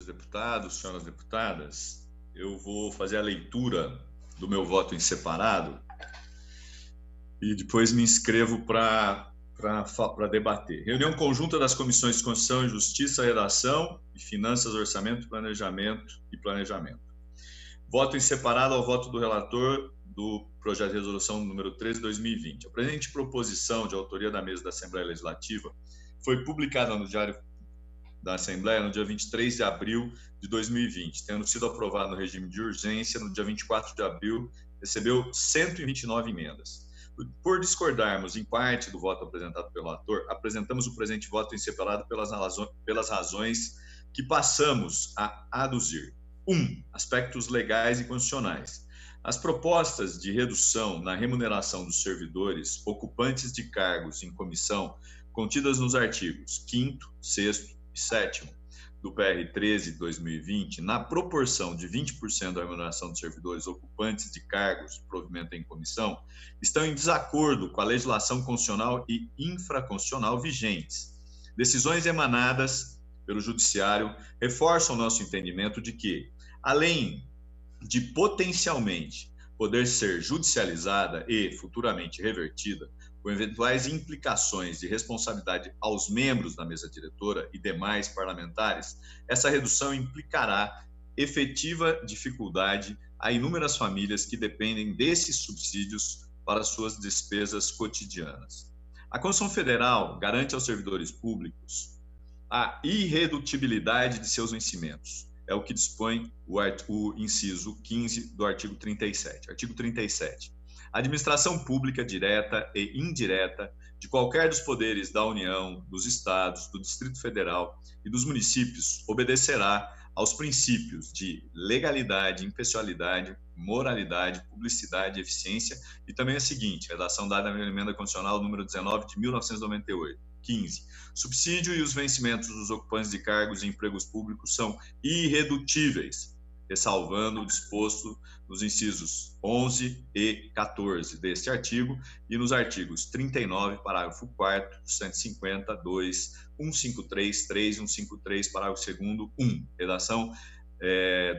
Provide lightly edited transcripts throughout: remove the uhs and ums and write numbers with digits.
deputados, senhoras deputadas, eu vou fazer a leitura do meu voto em separado e depois me inscrevo para debater. Reunião conjunta das comissões de Constituição e Justiça, Redação e Finanças, Orçamento, Planejamento e Planejamento. Voto em separado ao voto do relator do projeto de resolução número 13/2020. A presente proposição de autoria da mesa da Assembleia Legislativa foi publicada no Diário da Assembleia no dia 23 de abril de 2020, tendo sido aprovado no regime de urgência no dia 24 de abril, recebeu 129 emendas. Por discordarmos em parte do voto apresentado pelo relator, apresentamos o presente voto em separado pelas razões que passamos a aduzir. 1. Aspectos legais e constitucionais. As propostas de redução na remuneração dos servidores ocupantes de cargos em comissão contidas nos artigos 5º, 6º e 7º do PR 13/2020, na proporção de 20% da remuneração dos servidores ocupantes de cargos de provimento em comissão, estão em desacordo com a legislação constitucional e infraconstitucional vigentes. Decisões emanadas pelo Judiciário reforçam nosso entendimento de que, além de potencialmente poder ser judicializada e futuramente revertida, com eventuais implicações de responsabilidade aos membros da mesa diretora e demais parlamentares, essa redução implicará efetiva dificuldade a inúmeras famílias que dependem desses subsídios para suas despesas cotidianas. A Constituição Federal garante aos servidores públicos a irredutibilidade de seus vencimentos. É o que dispõe o inciso 15 do artigo 37. Artigo 37. A administração pública direta e indireta de qualquer dos poderes da União, dos Estados, do Distrito Federal e dos municípios obedecerá aos princípios de legalidade, impessoalidade, moralidade, publicidade e eficiência, e também a seguinte, redação dada na emenda constitucional número 19 de 1998. 15. Subsídio e os vencimentos dos ocupantes de cargos e empregos públicos são irredutíveis, ressalvando o disposto nos incisos 11 e 14 deste artigo e nos artigos 39, parágrafo 4º, 150, 2, 153, 3 e 153, parágrafo 2º, 1. Redação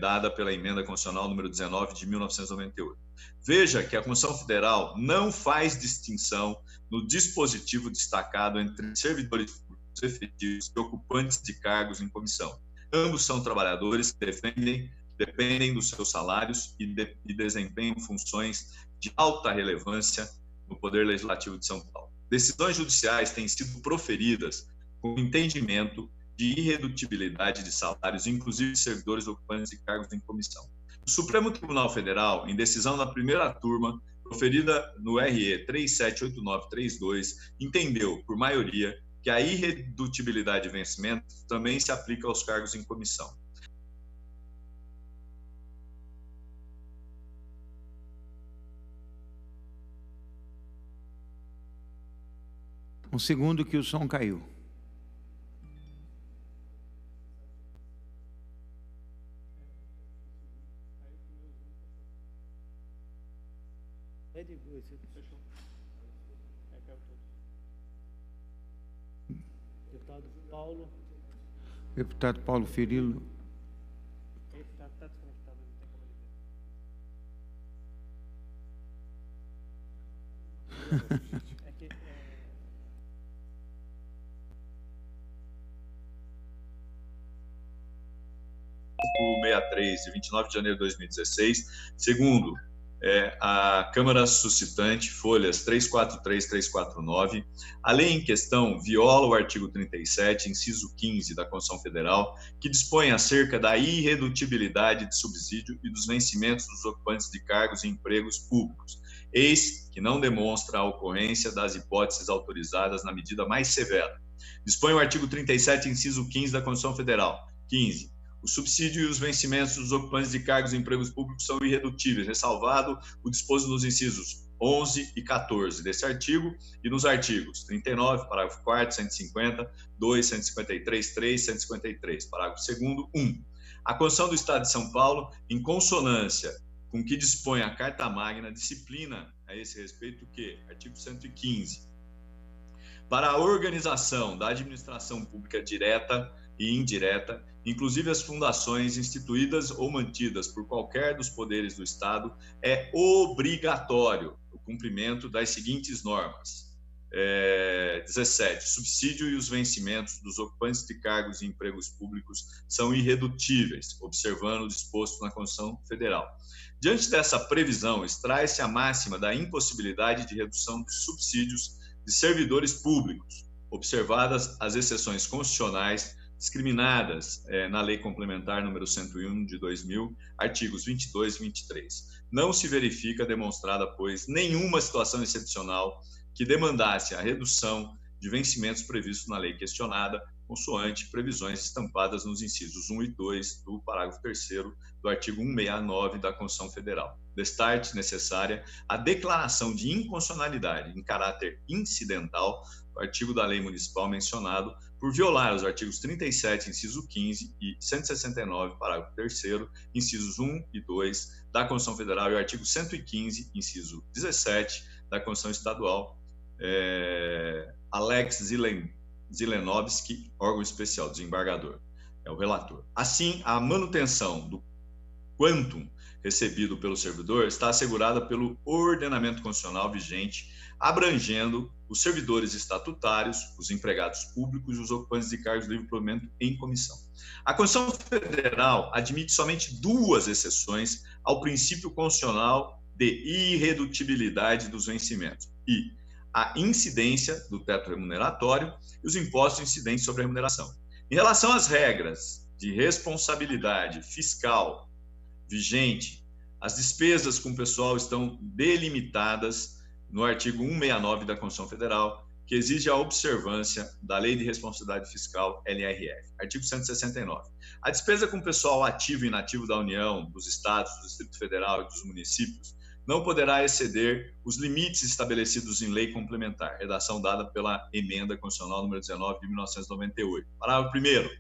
dada pela emenda constitucional número 19 de 1998. Veja que a Constituição Federal não faz distinção no dispositivo destacado entre servidores públicos efetivos e ocupantes de cargos em comissão. Ambos são trabalhadores que dependem dos seus salários e desempenham funções de alta relevância no Poder Legislativo de São Paulo. Decisões judiciais têm sido proferidas com entendimento de irredutibilidade de salários, inclusive de servidores ocupantes de cargos em comissão. O Supremo Tribunal Federal, em decisão na primeira turma, proferida no RE 378932, entendeu, por maioria, que a irredutibilidade de vencimento também se aplica aos cargos em comissão. Um segundo que o som caiu. Deputado Paulo Ferilo. Está desconectado, não tem como ele ver. O 63, de 29 de janeiro de 2016. Segundo, a Câmara Suscitante, folhas 343 e 349. A lei em questão viola o artigo 37, inciso 15 da Constituição Federal, que dispõe acerca da irredutibilidade de subsídio e dos vencimentos dos ocupantes de cargos e empregos públicos, eis que não demonstra a ocorrência das hipóteses autorizadas na medida mais severa. Dispõe o artigo 37, inciso 15 da Constituição Federal. 15. O subsídio e os vencimentos dos ocupantes de cargos e empregos públicos são irredutíveis, ressalvado o disposto nos incisos 11 e 14 desse artigo e nos artigos 39, parágrafo 4º, 150, 2, 153, 3, 153, parágrafo 2º, 1. A Constituição do Estado de São Paulo, em consonância com que dispõe a Carta Magna, disciplina a esse respeito que, artigo 115, para a organização da administração pública direta, e indireta, inclusive as fundações instituídas ou mantidas por qualquer dos poderes do Estado, é obrigatório o cumprimento das seguintes normas. 17. Subsídio e os vencimentos dos ocupantes de cargos e empregos públicos são irredutíveis, observando o disposto na Constituição Federal. Diante dessa previsão, extrai-se a máxima da impossibilidade de redução dos subsídios de servidores públicos, observadas as exceções constitucionais discriminadas na Lei Complementar número 101 de 2000, artigos 22 e 23. Não se verifica demonstrada, pois, nenhuma situação excepcional que demandasse a redução de vencimentos previstos na lei questionada, consoante previsões estampadas nos incisos 1 e 2 do parágrafo 3º do artigo 169 da Constituição Federal. Destarte necessária a declaração de inconstitucionalidade em caráter incidental do artigo da lei municipal mencionado por violar os artigos 37, inciso 15 e 169, parágrafo 3º, incisos 1 e 2 da Constituição Federal e o artigo 115, inciso 17 da Constituição Estadual, Alex Zilenovski, órgão especial, desembargador, é o relator. Assim, a manutenção do quantum recebido pelo servidor está assegurada pelo ordenamento constitucional vigente, abrangendo os servidores estatutários, os empregados públicos e os ocupantes de cargos de livre provimento em comissão. A Constituição Federal admite somente duas exceções ao princípio constitucional de irredutibilidade dos vencimentos e a incidência do teto remuneratório e os impostos incidentes sobre a remuneração. Em relação às regras de responsabilidade fiscal vigente, as despesas com o pessoal estão delimitadas no artigo 169 da Constituição Federal, que exige a observância da Lei de Responsabilidade Fiscal, LRF. Artigo 169. A despesa com o pessoal ativo e inativo da União, dos Estados, do Distrito Federal e dos municípios não poderá exceder os limites estabelecidos em lei complementar, redação dada pela Emenda Constitucional número 19 de 1998. Parágrafo 1º.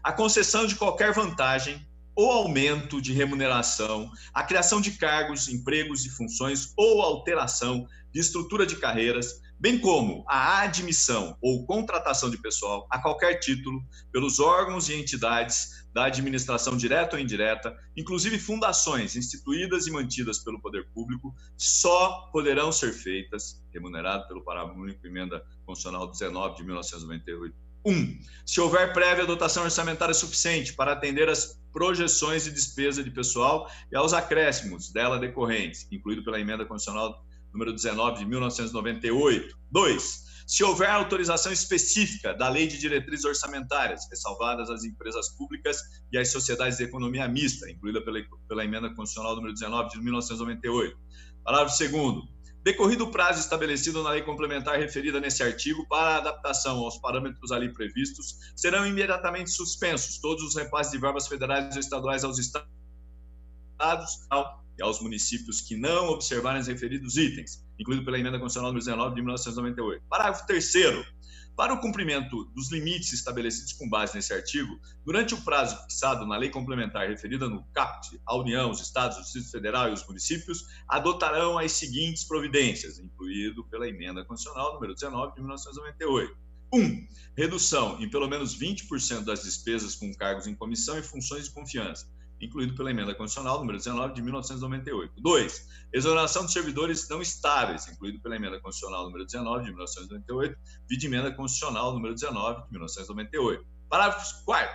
A concessão de qualquer vantagem ou aumento de remuneração, a criação de cargos, empregos e funções ou alteração de estrutura de carreiras, bem como a admissão ou contratação de pessoal a qualquer título pelos órgãos e entidades da administração direta ou indireta, inclusive fundações instituídas e mantidas pelo poder público, só poderão ser feitas, remunerado pelo parágrafo único Emenda Constitucional 19 de 1998, 1. Se houver prévia dotação orçamentária suficiente para atender às projeções de despesa de pessoal e aos acréscimos dela decorrentes, incluído pela Emenda Constitucional número 19 de 1998. 2. Se houver autorização específica da Lei de Diretrizes Orçamentárias, ressalvadas as empresas públicas e as sociedades de economia mista, incluída pela Emenda Constitucional número 19 de 1998. Parágrafo 2º. Decorrido o prazo estabelecido na lei complementar referida nesse artigo para a adaptação aos parâmetros ali previstos, serão imediatamente suspensos todos os repasses de verbas federais ou estaduais aos estados e aos municípios que não observarem os referidos itens, incluído pela Emenda Constitucional número 19 de 1998. Parágrafo 3º. Para o cumprimento dos limites estabelecidos com base nesse artigo, durante o prazo fixado na lei complementar referida no caput, a União, os Estados, o Distrito Federal e os municípios adotarão as seguintes providências, incluído pela Emenda Constitucional número 19 de 1998. 1. Redução em pelo menos 20% das despesas com cargos em comissão e funções de confiança, incluído pela Emenda Constitucional número 19 de 1998. 2. Exoneração de servidores não estáveis, incluído pela Emenda Constitucional número 19 de 1998, vide Emenda Constitucional número 19 de 1998. Parágrafo 4º.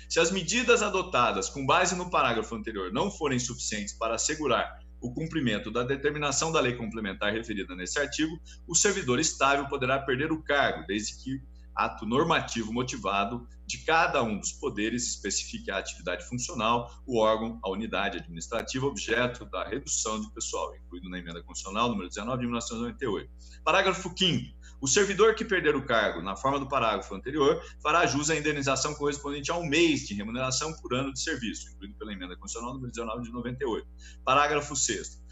Se as medidas adotadas com base no parágrafo anterior não forem suficientes para assegurar o cumprimento da determinação da lei complementar referida nesse artigo, o servidor estável poderá perder o cargo, desde que ato normativo motivado de cada um dos poderes especifique a atividade funcional, o órgão, a unidade administrativa, objeto da redução de pessoal, incluído na Emenda Constitucional número 19 de 1998. Parágrafo 5º. O servidor que perder o cargo na forma do parágrafo anterior fará jus à indenização correspondente a um mês de remuneração por ano de serviço, incluído pela Emenda Constitucional número 19 de 98. Parágrafo 6º.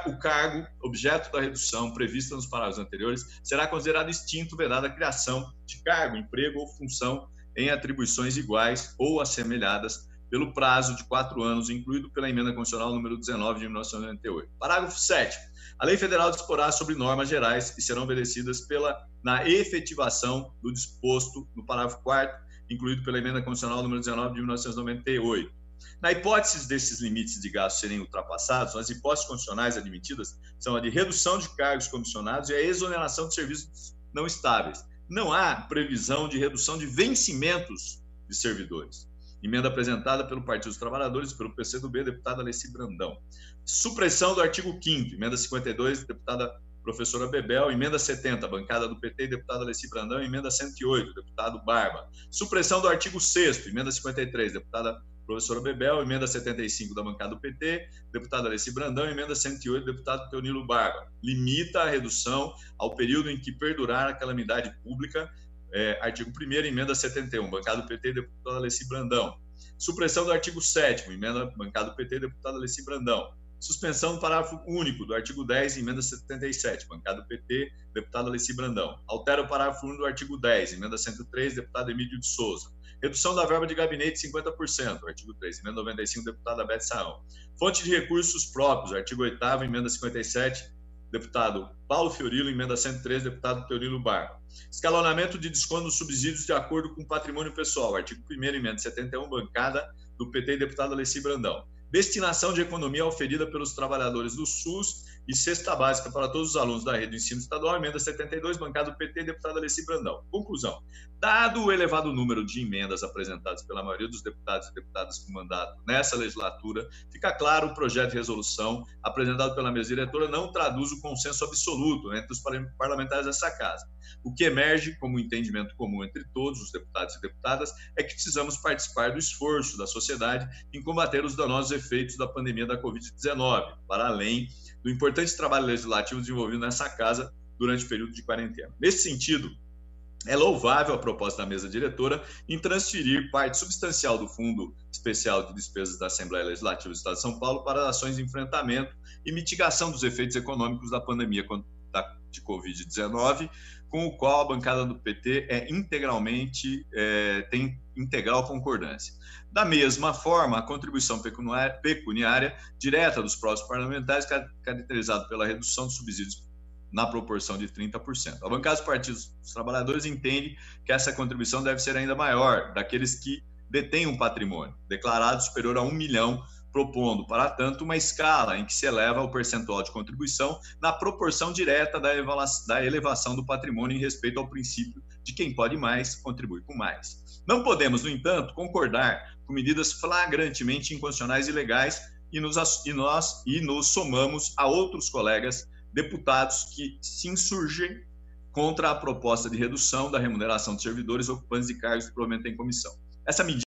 O cargo, objeto da redução prevista nos parágrafos anteriores, será considerado extinto, vedada a criação de cargo, emprego ou função em atribuições iguais ou assemelhadas pelo prazo de 4 anos, incluído pela Emenda Constitucional número 19 de 1998. Parágrafo 7º. A lei federal disporá sobre normas gerais que serão obedecidas na efetivação do disposto no parágrafo 4º incluído pela emenda constitucional número 19 de 1998. Na hipótese desses limites de gasto serem ultrapassados, as hipóteses constitucionais admitidas são a de redução de cargos comissionados e a exoneração de serviços não estáveis. Não há previsão de redução de vencimentos de servidores. Emenda apresentada pelo Partido dos Trabalhadores e pelo PCdoB, deputada Alessi Brandão. Supressão do artigo 5º, emenda 52, deputada professora Bebel. Emenda 70, bancada do PT, deputada Alessi Brandão. Emenda 108, deputado Barba. Supressão do artigo 6º, emenda 53, deputada professora Bebel. Emenda 75 da bancada do PT, deputada Alessi Brandão. Emenda 108, deputado Teonilo Barba. Limita a redução ao período em que perdurar a calamidade pública. Artigo 1º, emenda 71, bancada do PT, deputada Alessi Brandão. Supressão do artigo 7º, emenda bancada do PT, deputada Alessi Brandão. Suspensão do parágrafo único do artigo 10, emenda 77, bancada do PT, deputada Alessi Brandão. Altera o parágrafo único do artigo 10, emenda 103, deputado Emílio de Souza. Redução da verba de gabinete 50%, artigo 3, emenda 95, deputada Beth Saão. Fonte de recursos próprios, artigo 8º, emenda 57, deputado Paulo Fiorilo. Emenda 113, deputado Teonilo Barba. Escalonamento de desconto dos subsídios de acordo com o patrimônio pessoal, artigo 1º, emenda 71, bancada do PT e deputado Alessi Brandão. Destinação de economia oferida pelos trabalhadores do SUS e cesta básica para todos os alunos da rede de ensino estadual, emenda 72, bancada do PT, deputada Alessi Brandão. Conclusão. Dado o elevado número de emendas apresentadas pela maioria dos deputados e deputadas com mandato nessa legislatura, fica claro o projeto de resolução apresentado pela mesa diretora não traduz o consenso absoluto entre os parlamentares dessa casa. O que emerge como entendimento comum entre todos os deputados e deputadas é que precisamos participar do esforço da sociedade em combater os danosos efeitos da pandemia da Covid-19, para além do importante trabalho legislativo desenvolvido nessa casa durante o período de quarentena. Nesse sentido, é louvável a proposta da mesa diretora em transferir parte substancial do Fundo Especial de Despesas da Assembleia Legislativa do Estado de São Paulo para ações de enfrentamento e mitigação dos efeitos econômicos da pandemia de Covid-19, com o qual a bancada do PT tem integral concordância. Da mesma forma, a contribuição pecuniária direta dos próprios parlamentares, caracterizada pela redução dos subsídios na proporção de 30%. A bancada dos partidos dos trabalhadores entende que essa contribuição deve ser ainda maior daqueles que detêm um patrimônio declarado superior a 1 milhão, propondo, para tanto, uma escala em que se eleva o percentual de contribuição na proporção direta da elevação do patrimônio em respeito ao princípio de quem pode mais, contribui com mais. Não podemos, no entanto, concordar com medidas flagrantemente inconstitucionais e ilegais e nos somamos a outros colegas deputados que se insurgem contra a proposta de redução da remuneração de servidores ocupantes de cargos que provavelmente em comissão. Essa medida,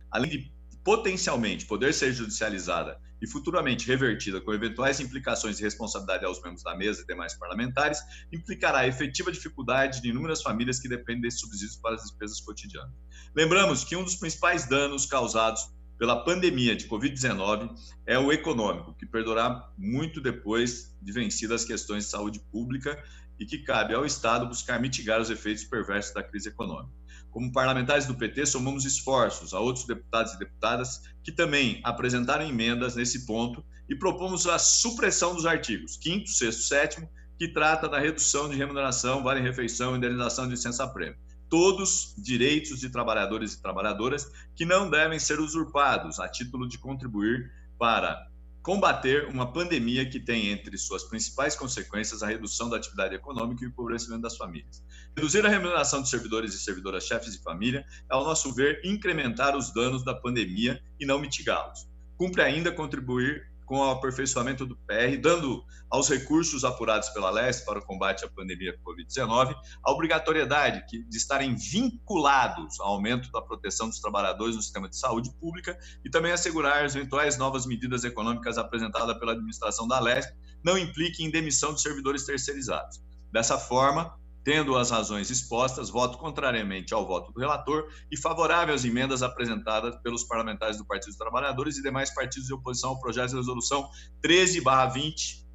além de potencialmente poder ser judicializada e futuramente revertida com eventuais implicações de responsabilidade aos membros da mesa e demais parlamentares, implicará a efetiva dificuldade de inúmeras famílias que dependem desses subsídios para as despesas cotidianas. Lembramos que um dos principais danos causados pela pandemia de Covid-19 é o econômico, que perdurará muito depois de vencidas as questões de saúde pública e que cabe ao Estado buscar mitigar os efeitos perversos da crise econômica. Como parlamentares do PT, somamos esforços a outros deputados e deputadas que também apresentaram emendas nesse ponto e propomos a supressão dos artigos 5º, 6º, 7º, que trata da redução de remuneração, vale-refeição e indenização de licença-prêmio. Todos direitos de trabalhadores e trabalhadoras que não devem ser usurpados a título de contribuir para combater uma pandemia que tem entre suas principais consequências a redução da atividade econômica e o empobrecimento das famílias. Reduzir a remuneração de servidores e servidoras chefes de família é, ao nosso ver, incrementar os danos da pandemia e não mitigá-los. Cumpre ainda contribuir com o aperfeiçoamento do PR, dando aos recursos apurados pela LES para o combate à pandemia Covid-19 a obrigatoriedade de estarem vinculados ao aumento da proteção dos trabalhadores no sistema de saúde pública e também assegurar as eventuais novas medidas econômicas apresentadas pela administração da LES não impliquem em demissão de servidores terceirizados. Dessa forma, tendo as razões expostas, voto contrariamente ao voto do relator e favorável às emendas apresentadas pelos parlamentares do Partido dos Trabalhadores e demais partidos de oposição ao projeto de resolução 13/20,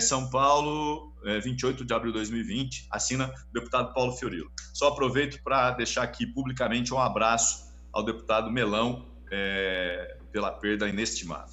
São Paulo, 28 de abril de 2020, assina o deputado Paulo Fiorilo. Só aproveito para deixar aqui publicamente um abraço ao deputado Melão pela perda inestimável.